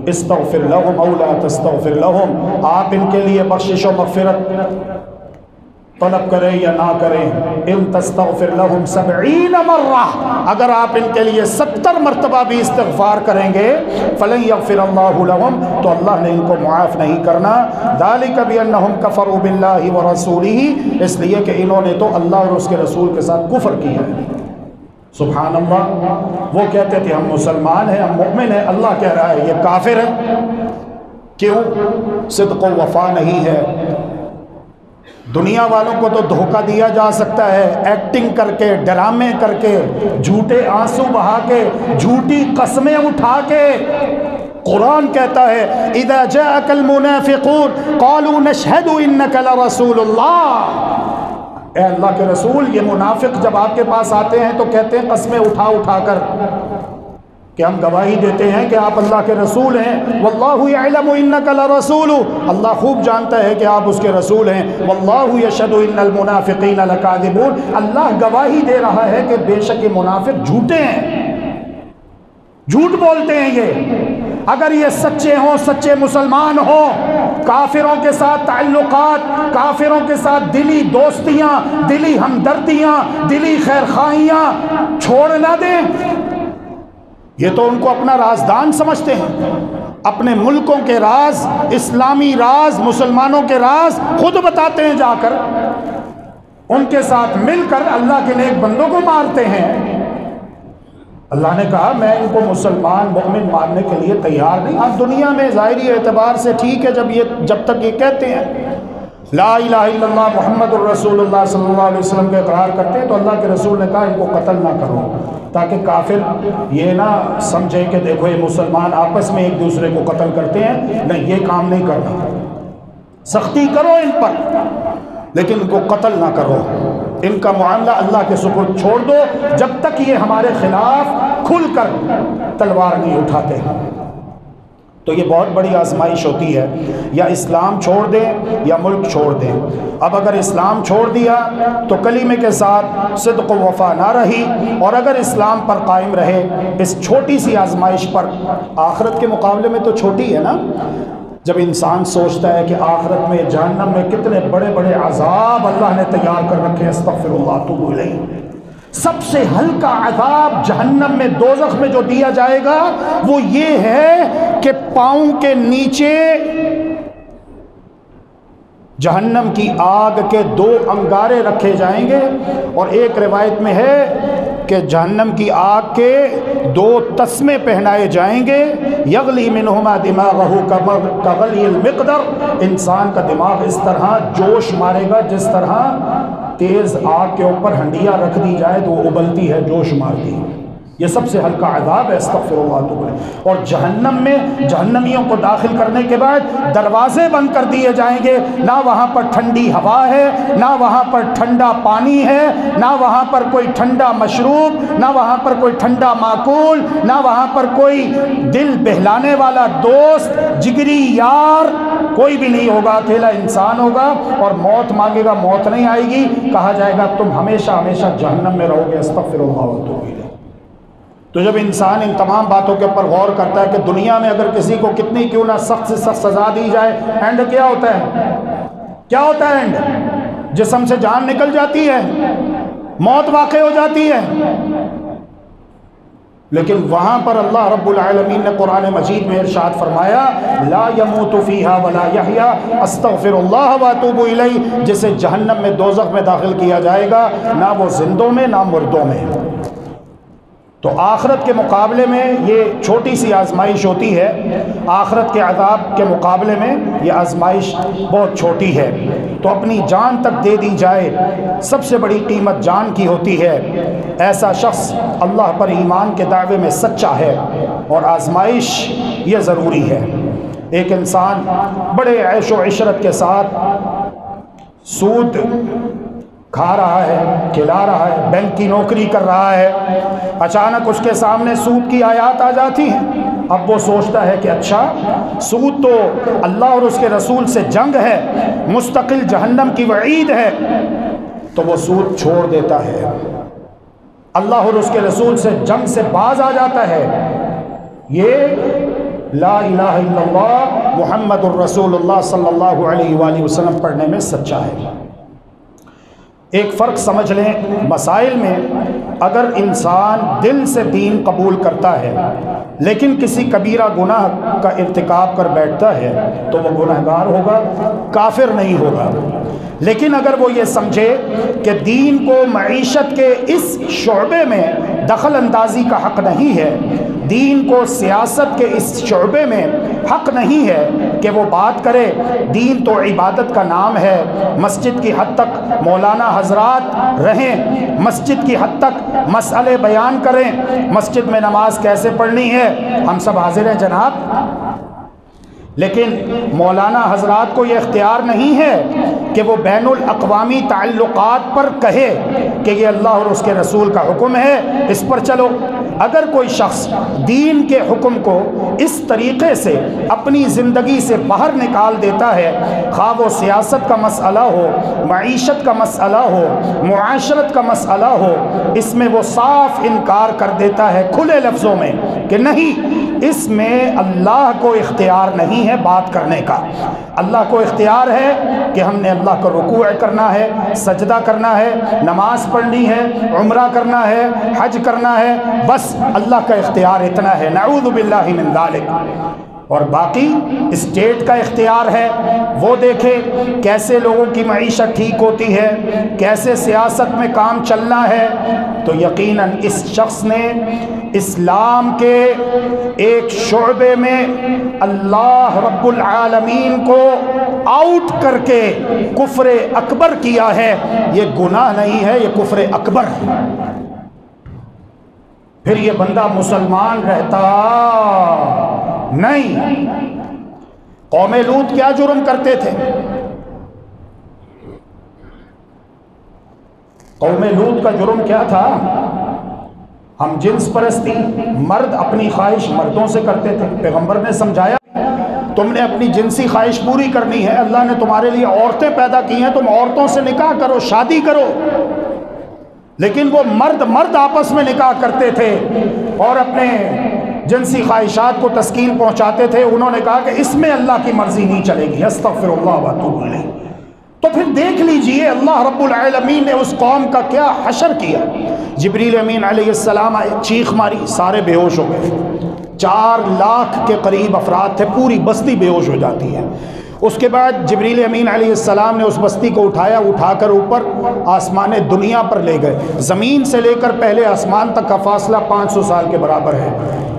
استغفر لہم او لا تستغفر لہم، آپ ان کے لیے بخشش و مغفرت طلب کریں یا نہ کریں، ان تستغفر لہم 70 مرہ، اگر آپ ان کے لیے 70 مرتبہ بھی استغفار کریں گے فلن یغفر اللہ لہم، تو اللہ نے ان کو معاف نہیں کرنا۔ ذالک بانہم کفروا باللہ ورسولہ، اس لیے کہ انہوں نے تو اللہ اور اس کے رسول کے ساتھ کفر کیا ہے۔ سبحان اللہ، وہ کہتے تھے ہم مسلمان ہیں، ہم مومن ہیں، اللہ کہہ رہا ہے یہ کافر ہے۔ کیوں؟ صدق و وفا نہیں ہے۔ دنیا والوں کو تو دھوکہ دیا جا سکتا ہے، ایکٹنگ کر کے، ڈرامے کر کے، جھوٹے آنسو بہا کے، جھوٹی قسمیں اٹھا کے۔ قرآن کہتا ہے اذا جاءك المنافقون قالوا نشهد انك لرسول اللہ، اے اللہ کے رسول، یہ منافق جب آپ کے پاس آتے ہیں تو کہتے ہیں قسمیں اٹھا اٹھا کر کہ ہم گواہی دیتے ہیں کہ آپ اللہ کے رسول ہیں، واللہ یعلم انک لرسول، اللہ خوب جانتا ہے کہ آپ اس کے رسول ہیں، واللہ یشہد ان المنافقین لکاذبون، اللہ گواہی دے رہا ہے کہ بے شک یہ منافق جھوٹے ہیں، جھوٹ بولتے ہیں۔ یہ اگر یہ سچے ہوں، سچے مسلمان ہوں، کافروں کے ساتھ تعلقات، کافروں کے ساتھ دلی دوستیاں، دلی ہمدردیاں، دلی خیرخواہیاں چھوڑ نہ دیں۔ یہ تو ان کو اپنا رازدان سمجھتے ہیں، اپنے ملکوں کے راز، اسلامی راز، مسلمانوں کے راز خود بتاتے ہیں جا کر، ان کے ساتھ مل کر اللہ کے نیک بندوں کو مارتے ہیں۔ اللہ نے کہا میں ان کو مسلمان مومن ماننے کے لیے تیار نہیں۔ اب دنیا میں ظاہری اعتبار سے ٹھیک ہے جب تک یہ کہتے ہیں، لا الہ الا اللہ محمد الرسول اللہ صلی اللہ علیہ وسلم کا اقرار کرتے ہیں، تو اللہ کے رسول نے کہا ان کو قتل نہ کرو، تاکہ کافر یہ نہ سمجھے کہ دیکھو یہ مسلمان آپس میں ایک دوسرے کو قتل کرتے ہیں، نہیں، یہ کام نہیں کرنا، سختی کرو ان پر لیکن ان کو قتل نہ کرو، ان کا معاملہ اللہ کے سپرد چھوڑ دو جب تک یہ ہمارے خلاف کھل کر تلوار نہیں اٹھاتے۔ تو یہ بہت بڑی آزمائش ہوتی ہے، یا اسلام چھوڑ دیں یا ملک چھوڑ دیں۔ اب اگر اسلام چھوڑ دیا تو کلمے کے ساتھ صدق و وفا نہ رہی، اور اگر اسلام پر قائم رہے اس چھوٹی سی آزمائش پر، آخرت کے مقابلے میں تو چھوٹی ہے نا، جب انسان سوچتا ہے کہ آخرت میں جہنم میں کتنے بڑے بڑے عذاب اللہ نے تیار کر رکھے ہیں، استغفر اللہ اتوب الیہ، سب سے ہلکا عذاب جہنم میں دوزخ میں جو دیا جائے گا وہ یہ ہے کہ پاؤں کے نیچے جہنم کی آگ کے 2 انگارے رکھے جائیں گے، اور ایک روایت میں ہے کہ جہنم کی آگ کے 2 تسمے پہنائے جائیں گے، یغلی منہما دماغہ کغلی المقدر، انسان کا دماغ اس طرح جوش مارے گا جس طرح تیز آگ کے اوپر ہنڈیا رکھ دی جائے تو وہ ابلتی ہے، جوش مارتی ہے۔ یہ سب سے ہلکا عذاب ہے، استغفر اللہ۔ اور جہنم میں جہنمیوں کو داخل کرنے کے بعد دروازے بند کر دیے جائیں گے، نہ وہاں پر ٹھنڈی ہوا ہے، نہ وہاں پر ٹھنڈا پانی ہے، نہ وہاں پر کوئی ٹھنڈا مشروب، نہ وہاں پر کوئی ٹھنڈا معقول، نہ وہاں پر کوئی دل بہلانے والا دوست، جگری یار، کوئی بھی نہیں ہوگا، اکیلا انسان ہوگا، اور موت مانگے گا، موت نہیں آئے گی، کہا جائے گا تم ہمیشہ ہمیشہ جہنم میں رہو گے، استغفر اللہ واتوب الیہ۔ تو جب انسان ان تمام باتوں کے اوپر غور کرتا ہے کہ دنیا میں اگر کسی کو کتنی کیوں نہ سخت سے سخت سزا دی جائے، اینڈ کیا ہوتا ہے؟ کیا ہوتا ہے اینڈ؟ جسم سے جان نکل جاتی ہے، موت واقع ہو جاتی ہے۔ لیکن وہاں پر اللہ رب العالمین نے قرآن مجید میں ارشاد فرمایا، لا يموت فیہا ولا یحیا استغفر اللہ واتوب الیہ، جسے جہنم میں دوزخ میں داخل کیا جائے گا، نہ وہ زندوں میں نہ مردوں میں۔ تو آخرت کے مقابلے میں یہ چھوٹی سی آزمائش ہوتی ہے، آخرت کے عذاب کے مقابلے میں یہ آزمائش بہت چھوٹی ہے۔ تو اپنی جان تک دے دی جائے، سب سے بڑی قیمت جان کی ہوتی ہے۔ ایسا شخص اللہ پر ایمان کے دعوے میں سچا ہے، اور آزمائش یہ ضروری ہے۔ ایک انسان بڑے عیش و عشرت کے ساتھ سود کھا رہا ہے، کھلا رہا ہے، بینک کی نوکری کر رہا ہے، اچانک اس کے سامنے سود کی آیات آ جاتی ہیں۔ اب وہ سوچتا ہے کہ اچھا، سود تو اللہ اور اس کے رسول سے جنگ ہے، مستقل جہنم کی وعید ہے، تو وہ سود چھوڑ دیتا ہے، اللہ اور اس کے رسول سے جنگ سے باز آ جاتا ہے۔ یہ لا الہ الا اللہ محمد الرسول اللہ صلی اللہ علیہ وآلہ وسلم پڑھنے میں سچا ہے۔ ایک فرق سمجھ لیں مسائل میں، اگر انسان دل سے دین قبول کرتا ہے لیکن کسی کبیرہ گناہ کا ارتکاب کر بیٹھتا ہے تو وہ گنہگار ہوگا، کافر نہیں ہوگا۔ لیکن اگر وہ یہ سمجھے کہ دین کو معیشت کے اس شعبے میں دخل اندازی کا حق نہیں ہے، دین کو سیاست کے اس شعبے میں حق نہیں ہے کہ وہ بات کرے، دین تو عبادت کا نام ہے، مسجد کی حد تک مولانا حضرات رہیں، مسجد کی حد تک مسئلے بیان کریں، مسجد میں نماز کیسے پڑھنی ہے ہم سب حاضر ہیں جناب، لیکن مولانا حضرات کو یہ اختیار نہیں ہے کہ وہ بین الاقوامی تعلقات پر کہے کہ یہ اللہ اور اس کے رسول کا حکم ہے، اس پر چلو۔ اگر کوئی شخص دین کے حکم کو اس طریقے سے اپنی زندگی سے باہر نکال دیتا ہے، خواہ وہ سیاست کا مسئلہ ہو، معیشت کا مسئلہ ہو، معاشرت کا مسئلہ ہو، اس میں وہ صاف انکار کر دیتا ہے کھلے لفظوں میں کہ نہیں، اس میں اللہ کو اختیار نہیں ہے بات کرنے کا۔ اللہ کو اختیار ہے کہ ہم نے اللہ کو رکوع کرنا ہے، سجدہ کرنا ہے، نماز پڑھنی ہے، عمرہ کرنا ہے، حج کرنا ہے، بس اللہ کا اختیار اتنا ہے، نعوذ باللہ من ذالک۔ اور باقی اسٹیٹ کا اختیار ہے، وہ دیکھے کیسے لوگوں کی معیشت ٹھیک ہوتی ہے، کیسے سیاست میں کام چلنا ہے، تو یقیناً اس شخص نے اسلام کے ایک شعبے میں اللہ رب العالمین کو آؤٹ کر کے کفر اکبر کیا ہے، یہ گناہ نہیں ہے، یہ کفر اکبر ہے، پھر یہ بندہ مسلمان رہتا نہیں۔ قوم لوط کیا جرم کرتے تھے؟ قوم لوط کا جرم کیا تھا؟ ہم جنس پرستی، مرد اپنی خواہش مردوں سے کرتے تھے۔ پیغمبر نے سمجھایا تم نے اپنی جنسی خواہش پوری کرنی ہے، اللہ نے تمہارے لیے عورتیں پیدا کی ہیں، تم عورتوں سے نکاح کرو، شادی کرو۔ لیکن وہ مرد آپس میں نکاح کرتے تھے اور اپنے جنسی خواہشات کو تسکین پہنچاتے تھے۔ انہوں نے کہا کہ اس میں اللہ کی مرضی نہیں چلے گی، استغفر اللہ واتوب الیہ۔ تو پھر دیکھ لیجئے اللہ رب العالمین نے اس قوم کا کیا حشر کیا۔ جبریل امین علیہ السلام آئے، چیخ ماری، سارے بے ہوش ہو گئے۔ 4 لاکھ کے قریب افراد تھے، پوری بستی بے ہوش ہو جاتی ہے۔ اس کے بعد جبریل امین علیہ السلام نے اس بستی کو اٹھا کر اوپر آسمان دنیا پر لے گئے۔ زمین سے لے کر پہلے آسمان تک کا فاصلہ 500 سال کے برابر ہے۔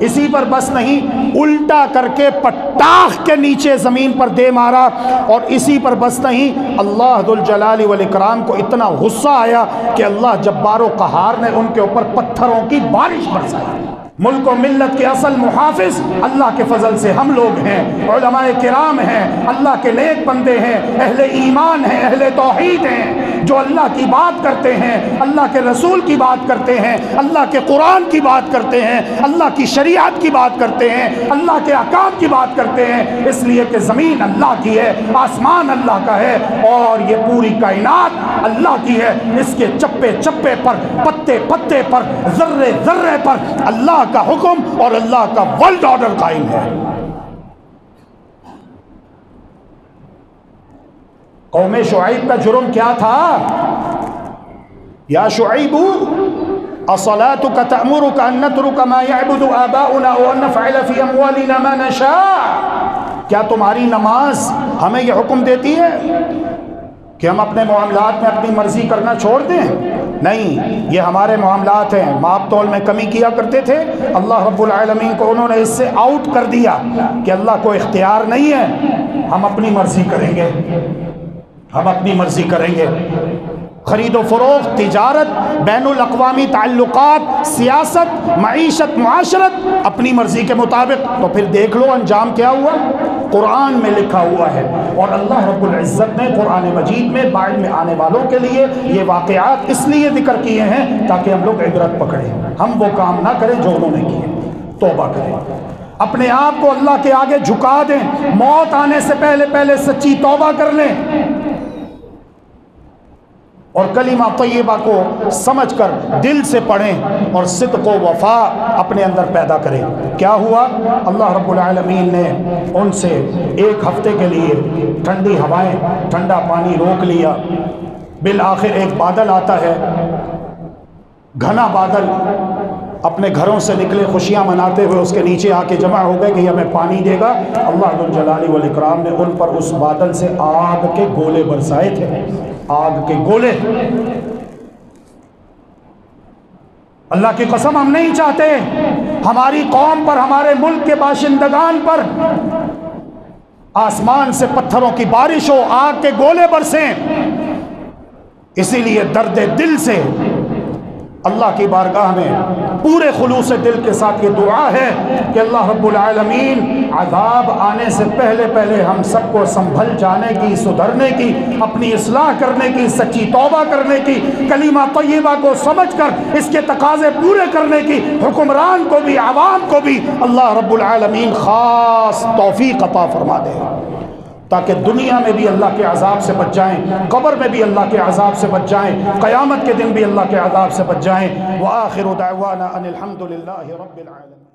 اسی پر بس نہیں، الٹا کر کے پٹاخ کے نیچے زمین پر دے مارا، اور اسی پر بس نہیں، اللہ ذوالجلال والاکرام کو اتنا غصہ آیا کہ اللہ جبار و قہار نے ان کے اوپر پتھروں کی بارش برسائی۔ ملک و ملت کے اصل محافظ اللہ کے فضل سے ہم لوگ ہیں، علماء کرام ہیں، اللہ کے نیک بندے ہیں، اہل ایمان ہیں، اہل توحید ہیں، جو اللہ کی بات کرتے ہیں، اللہ کے رسول کی بات کرتے ہیں، اللہ کے قرآن کی بات کرتے ہیں، اللہ کی شریعت کی بات کرتے ہیں، اللہ کے احکام کی بات کرتے ہیں، اس لیے کہ زمین اللہ کی ہے، آسمان اللہ کا ہے، اور یہ پوری کائنات اللہ کی ہے۔ اس کے چپے چپے پر، پتے پتے پر، ذرے ذرے پر اللہ کا حکم اور اللہ کا ورلڈ آرڈر قائم ہے۔ قوم شعیب کا جرم کیا تھا؟ یا شعیب اصلاتک تأمرک ان نترک ما یعبد آباؤنا وان نفعل فی اموالنا ما نشاء؟ کیا تمہاری نماز ہمیں یہ حکم دیتی ہے کہ ہم اپنے معاملات میں اپنی مرضی کرنا چھوڑ دیں؟ نہیں، یہ ہمارے معاملات ہیں۔ ماپ تول میں کمی کیا کرتے تھے، اللہ رب العالمین کو انہوں نے اس سے آؤٹ کر دیا کہ اللہ کو اختیار نہیں ہے، ہم اپنی مرضی کریں گے، ہم اپنی مرضی کریں گے۔ خرید و فروخت، تجارت، بین الاقوامی تعلقات، سیاست، معیشت، معاشرت اپنی مرضی کے مطابق۔ تو پھر دیکھ لو انجام کیا ہوا، قرآن میں لکھا ہوا ہے، اور اللہ رب العزت نے قرآن مجید میں بعد میں آنے والوں کے لیے یہ واقعات اس لیے ذکر کیے ہیں تاکہ ہم لوگ عبرت پکڑیں، ہم وہ کام نہ کریں جو انہوں نے کیے، توبہ کریں، اپنے آپ کو اللہ کے آگے جھکا دیں، موت آنے سے پہلے سچی توبہ کر لیں، اور کلمہ طیبہ کو سمجھ کر دل سے پڑھیں اور صدق و وفا اپنے اندر پیدا کریں۔ کیا ہوا؟ اللہ رب العالمین نے ان سے 1 ہفتے کے لیے ٹھنڈی ہوائیں، ٹھنڈا پانی روک لیا۔ بالآخر ایک بادل آتا ہے، گھنا بادل، اپنے گھروں سے نکلے خوشیاں مناتے ہوئے اس کے نیچے آ کے جمع ہو گئے کہ یہ ہمیں پانی دے گا۔ اللہ ذوالجلال والاکرام نے ان پر اس بادل سے آگ کے گولے برسائے تھے، آگ کے گولے۔ اللہ کی قسم ہم نہیں چاہتے ہماری قوم پر، ہمارے ملک کے باشندگان پر آسمان سے پتھروں کی بارش ہو، آگ کے گولے برسیں۔ اسی لیے درد دل سے اللہ کی بارگاہ میں پورے خلوص دل کے ساتھ یہ دعا ہے کہ اللہ رب العالمین عذاب آنے سے پہلے ہم سب کو سنبھل جانے کی، سدھرنے کی، اپنی اصلاح کرنے کی، سچی توبہ کرنے کی، کلمہ طیبہ کو سمجھ کر اس کے تقاضے پورے کرنے کی، حکمران کو بھی عوام کو بھی اللہ رب العالمین خاص توفیق عطا فرما دے، تاکہ دنیا میں بھی اللہ کے عذاب سے بچ جائیں، قبر میں بھی اللہ کے عذاب سے بچ جائیں، قیامت کے دن بھی اللہ کے عذاب سے بچ جائیں۔ وآخر دعوانا ان الحمد للہ رب العالمین۔